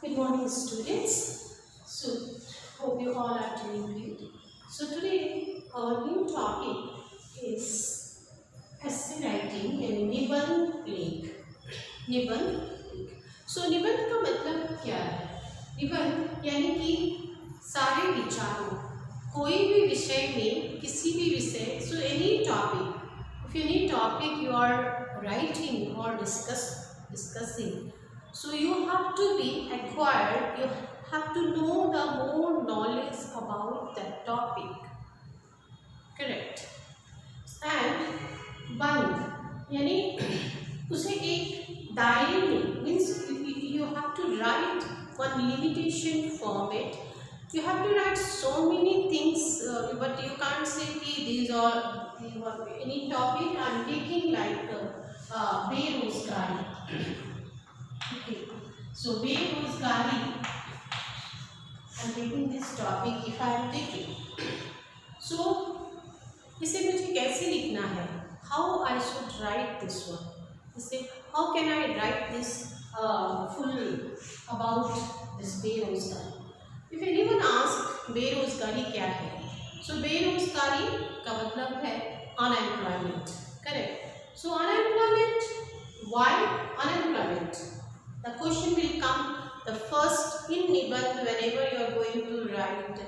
Good morning, students. So, hope you all are doing great. So, today our new topic is essay writing and निबंध लेख. निबंध. So, निबंध का मतलब क्या है? निबंध यानी कि सारे विचारों, कोई भी विषय में, किसी भी विषय, so any topic. If any topic you are writing or discussing. So you have to be acquired, you have to know the more knowledge about that topic. Correct. And बंद यानी उसे एक दायरे में means you have to write one limitation format. You have to write so many things, but you can't say कि these are any topic I'm taking like बेरोजगारी. Okay, so बेरोजगारी, I'm taking this topic if I am taking. So इसे मुझे कैसे लिखना है? How I should write this one? इसे how can I write this full about this बेरोजगारी? If anyone asks बेरोजगारी क्या है? So बेरोजगारी का मतलब है unemployment. Correct. So unemployment. Why unemployment? The question will come the first in निबंध whenever you are going to write.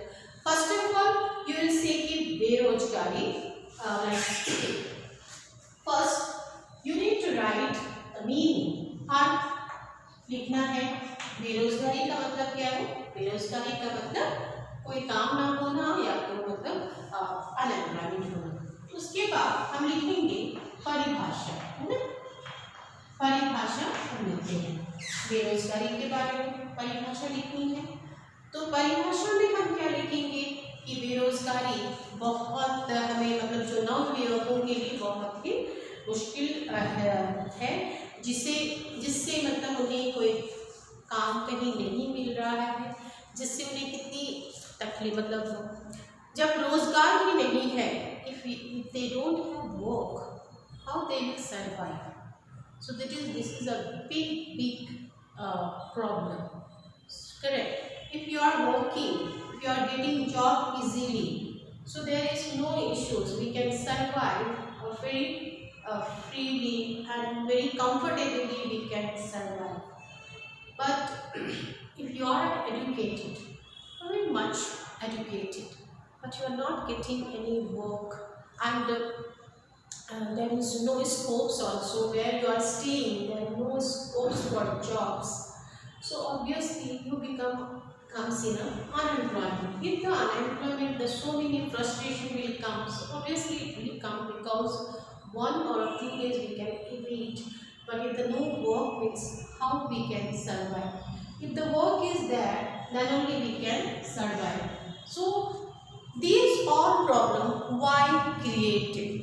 First of all, you will say कि बेरोजगारी. First, you need to write the meaning. अर्थ लिखना है. बेरोजगारी का मतलब क्या है? बेरोजगारी का मतलब कोई काम ना होना या तो मतलब अनएम्प्लॉयमेंट होना. उसके बाद हम लिखेंगे परिभाषा, है ना. परिभाषा हम लिखते हैं. बेरोजगारी के बारे में परिभाषा लिखनी है तो परिभाषा में हम क्या लिखेंगे कि बेरोजगारी बहुत हमें मतलब जो नवयुवकों के लिए बहुत ही मुश्किल है जिससे मतलब उन्हें कोई काम कहीं नहीं मिल रहा है, जिससे उन्हें कितनी तकलीफ मतलब जब रोजगार ही नहीं है, if they don't have work, how they will survive. So this is a big problem. Correct. If you are working, if you are getting job easily, so there is no issues. We can survive very freely and very comfortably. We can survive. But if you are educated, very much educated, but you are not getting any work and there is no scopes also where you are staying, there are no scopes for jobs. So obviously you comes in unemployment. With the unemployment, the so many frustration will come. So obviously it will come because 1 or 2 days we can eat, but if the no work means how we can survive. If the work is there, then only we can survive. So these all problem why created.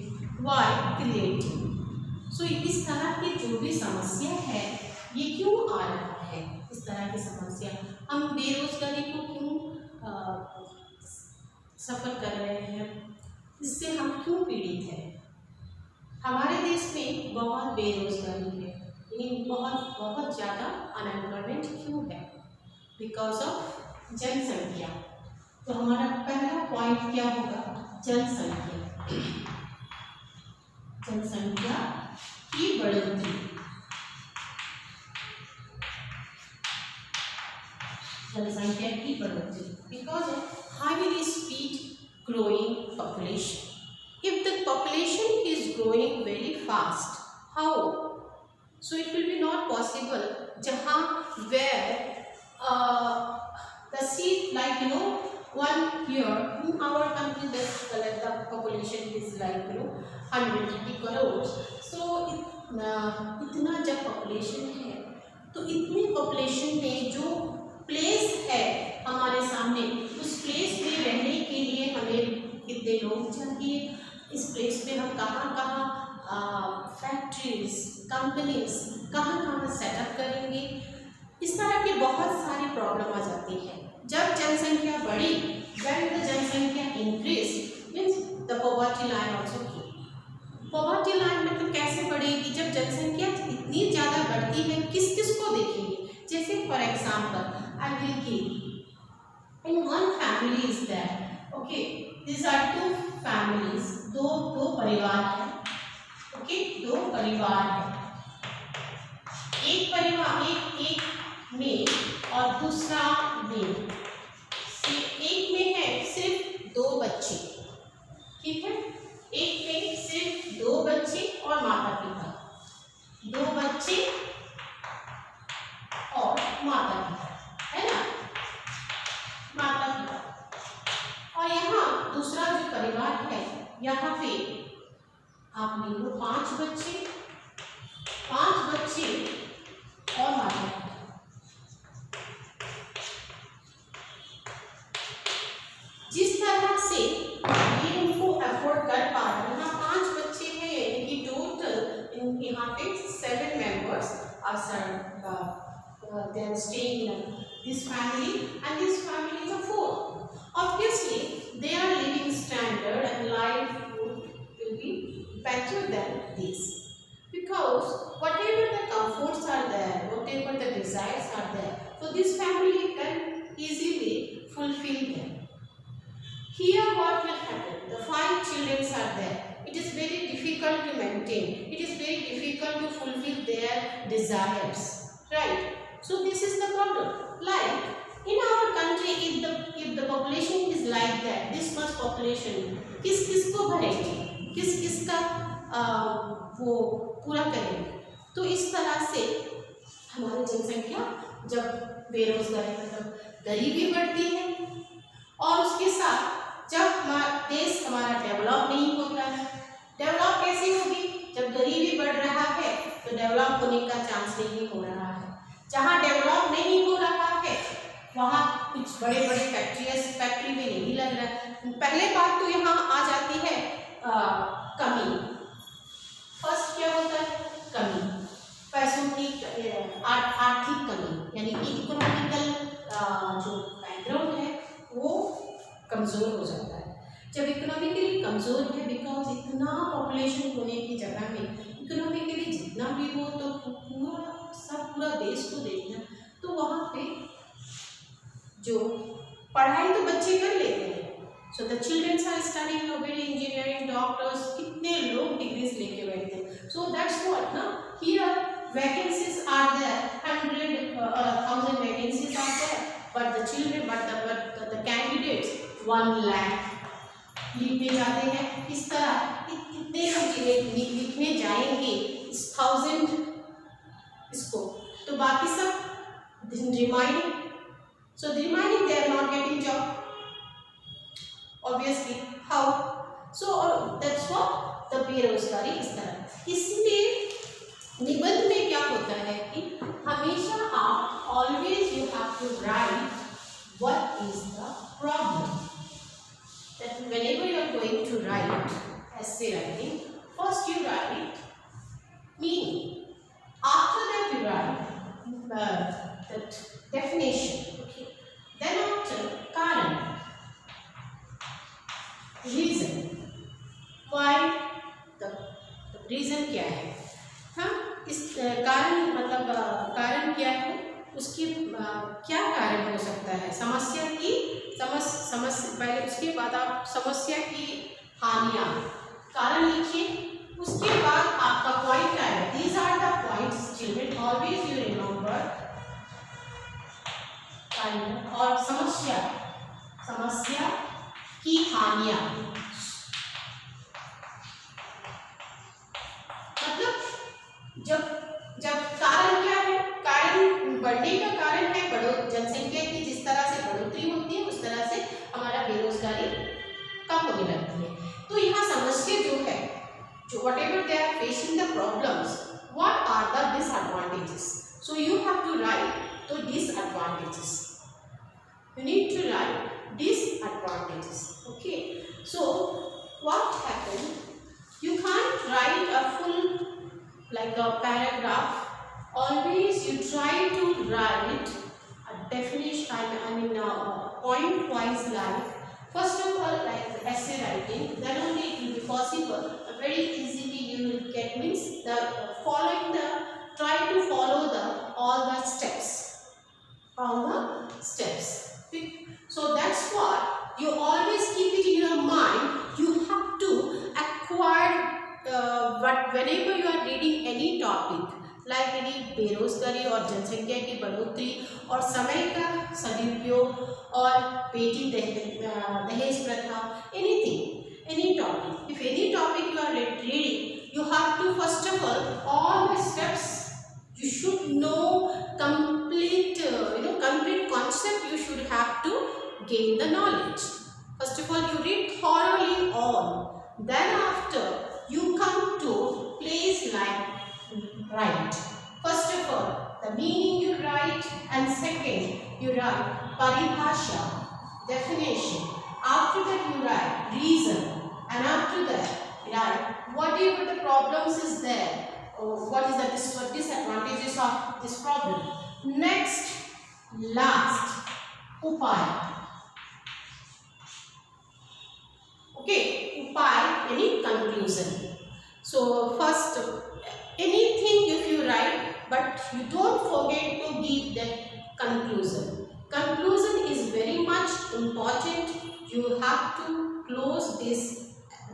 So इस तरह की जो भी समस्या है ये क्यों आ रहा है? इस तरह की समस्या हम बेरोजगारी को क्यों सफर कर रहे हैं, इससे हम क्यों पीड़ित हैं? हमारे देश में बहुत बेरोजगारी है, यानी बहुत ज़्यादा अनएम्प्लॉयमेंट क्यों है? बिकॉज ऑफ जनसंख्या. तो हमारा पहला पॉइंट क्या होगा? जनसंख्या की बढ़ोतरी. जनसंख्या की बढ़ोतरी because of highly speed growing population. If the population is growing very fast, how? So it will be not possible. जहाँ where the seat like one year in our country the population is like 150 crores. So इतना जब population है तो इतनी population में जो place है हमारे सामने, उस place में रहने के लिए हमें कितने लोग चाहिए? इस प्लेस में हम कहाँ फैक्ट्रीज, कंपनीज कहाँ सेटअप करेंगे? इस तरह की बहुत सारी प्रॉब्लम आ जाती है. जब जनसंख्या बढ़ी, when the जनसंख्या increase means the poverty line also came. poverty line मतलब कैसे बढ़ेगी? जब जनसंख्या इतनी ज़्यादा बढ़ती है किस को देखेंगे? जैसे for example I will give in one family is that okay this are two families, दो परिवार है ओके दो परिवार है, एक परिवार एक में और दूसरा में, एक में है सिर्फ 2 बच्चे, ठीक है, एक में सिर्फ 2 बच्चे और माता पिता, 2 बच्चे और माता पिता, है ना, माता पिता। और यहाँ दूसरा जो परिवार है, यहाँ पे आप ले लो 5 बच्चे और माता पिता। जिस तरह से ये उनको अफोर्ड कर पा रहे हैं, यहाँ 5 बच्चे हैं, यानी कि टोटल यहाँ पे 7 members are they are staying in this family, and this family is a 4. Obviously, their living standard and life will be better than this, because whatever the comforts are there, whatever the desires are there, so this family can easily fulfill them. Here what will happen? The 5 children are there. It is very difficult to maintain. It is very difficult to fulfill their desires. Right? So this is the problem. Like in our country, if the population is like that, this much population, किस को भरेंगे? किस का वो पूरा करेंगे? तो इस तरह से हमारी जनसंख्या जब बेरोजगारी मतलब गरीबी बढ़ती है, और उसके साथ जब देश हमारा डेवलप नहीं होता है, डेवलप कैसे होगी? जब गरीबी बढ़ रहा है तो डेवलप होने का चांस नहीं हो रहा है। जहाँ डेवलप नहीं हो रहा है वहाँ कुछ बड़े बड़े फैक्ट्री में नहीं लग रहा है। पहले बात तो यहाँ आ जाती है कमी। फर्स्ट क्या होता है? कमी, पैसों की आर्थिक कमी, यानी कि इकोनॉमिकल जो बैकग्राउंड है वो कमज़ोर हो जाता है। जब इकोनॉमिकली कमज़ोर है, बिकॉज इतना पॉपुलेशन होने की जगह में इकोनॉमिकली जितना भी हो तो पूरा देश को देखना, तो वहाँ पे जो पढ़ाई तो बच्चे कर लेते हैं। So the childrens are studying very engineering, doctors, कितने लोग डिग्रीज लेके बैठते हैं। सो दैट्स व्हाट ना, here vacancies are there, 100,000 vacancies are there, but the children the candidates 1 lakh लिखने जाते हैं। इस तरह कितने लोग लिखने जाएंगे 1000 इसको, तो बाकी सब remaining, so the remaining they are not getting job, obviously how, so that's what the बेरोजगारी इस तरह। इसलिए निबंध में क्या होता है कि हमेशा आप always you have to write what is the problem, that whenever you are going to write essay writing, first you write meaning, after that you write that definition, okay, then after कारण, reason, why, the reason क्या है, हाँ, इस कारण मतलब कारण क्या है, उसकी क्या कारण हो सकता है, समस्या पहले, उसके बाद आप समस्या की हानियाँ, कारण लिखिए, उसके बाद आपका पॉइंट आएगा। These are the points, children, always you remember। और समस्या की हानियाँ, मतलब जब कारण क्या है, कारण बढ़ने का कारण है जनसंख्या की जिस तरह से बढ़ोतरी होती है उस तरह से हमारा बेरोजगारी कम होने लगती है। तो यहाँ समस्या जो है, जो whatever they are facing the problems, what are the disadvantages? So you have to write the disadvantages. You need to write disadvantages. Okay. So what happened? You can't write a full like a paragraph. Always you try to write a definition. I mean point wise, like first of all like essay writing. Then only it will be possible. Very easily you will get, means the following the, try to follow the all the steps. और जनसंख्या की बढ़ोतरी और समय का सदुपयोग और बेटी दहेज प्रथा, anything, any topic. If any topic you are reading, you have to first of all the steps you should know, complete complete concept you should have to gain the knowledge. First of all, you read thoroughly all. Then after you come to place like write. First of all, the meaning you write, and second you write paribhasha, definition. After that you write reason, and after that you write whatever the problems is there, or what is the disadvantages of this problem. Next, last, upay. Okay, upay, any conclusion. So first, anything if you write, but you don't forget to give the conclusion. Conclusion is very much important. You have to close this,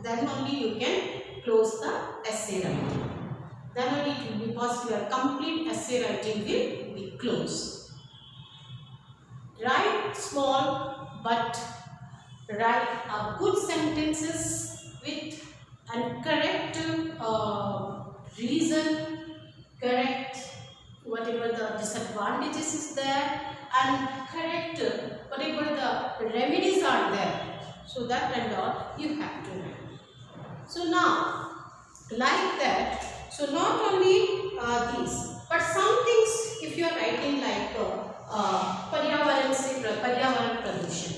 then only you can close the essay writing. Then only it will be possible. Your complete essay writing will be closed. Write small, but write a good sentences with and correct reason, correct whatever the disadvantages is there, and correct whatever the remedies are there. So that and all you have to write. So now, like that, so not only these, but some things if you are writing like Paryavaran Pradushan.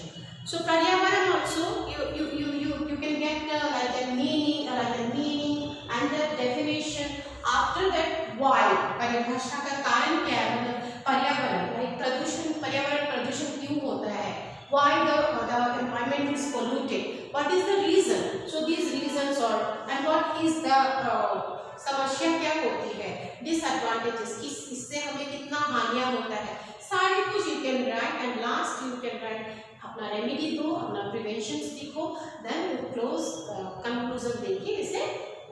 So Paryavaran also you can get like the meaning and the definition. After that, why परिभाषा का कारण क्या है, मतलब पर्यावरण like प्रदूषण, पर्यावरण प्रदूषण क्यों होता है, why the environment is polluted, what is the reason. So these reasons or and what is the समस्या क्या होती है, disadvantages, इससे हमें कितना हानियां होता है, सारे कुछ you can write. And last you can write अपना रेमेडी दो, अपना प्रिवेंशंस लिखो, देन क्लोज कंक्लूजन देके इसे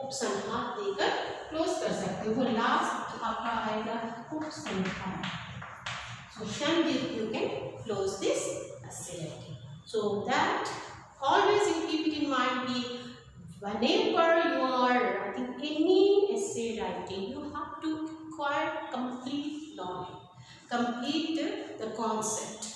उपसंहार देकर क्लोज कर सकते हो. लास्ट आपका आएगा उपसंहार. So then you can close this essay writing. So that always you keep it in mind. Whenever you are writing any essay writing, you have to acquire complete knowledge, complete the concept.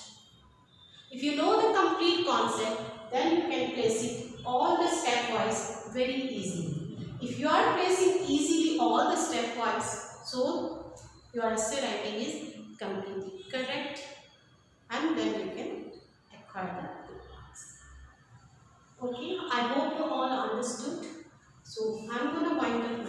If you know the complete concept, then you can place it all the stepwise very easily. If you are placing easily all the stepwise, so your essay writing is completely correct, and then you can acquire the good marks. Okay, I hope you all understood. So I am going to wind up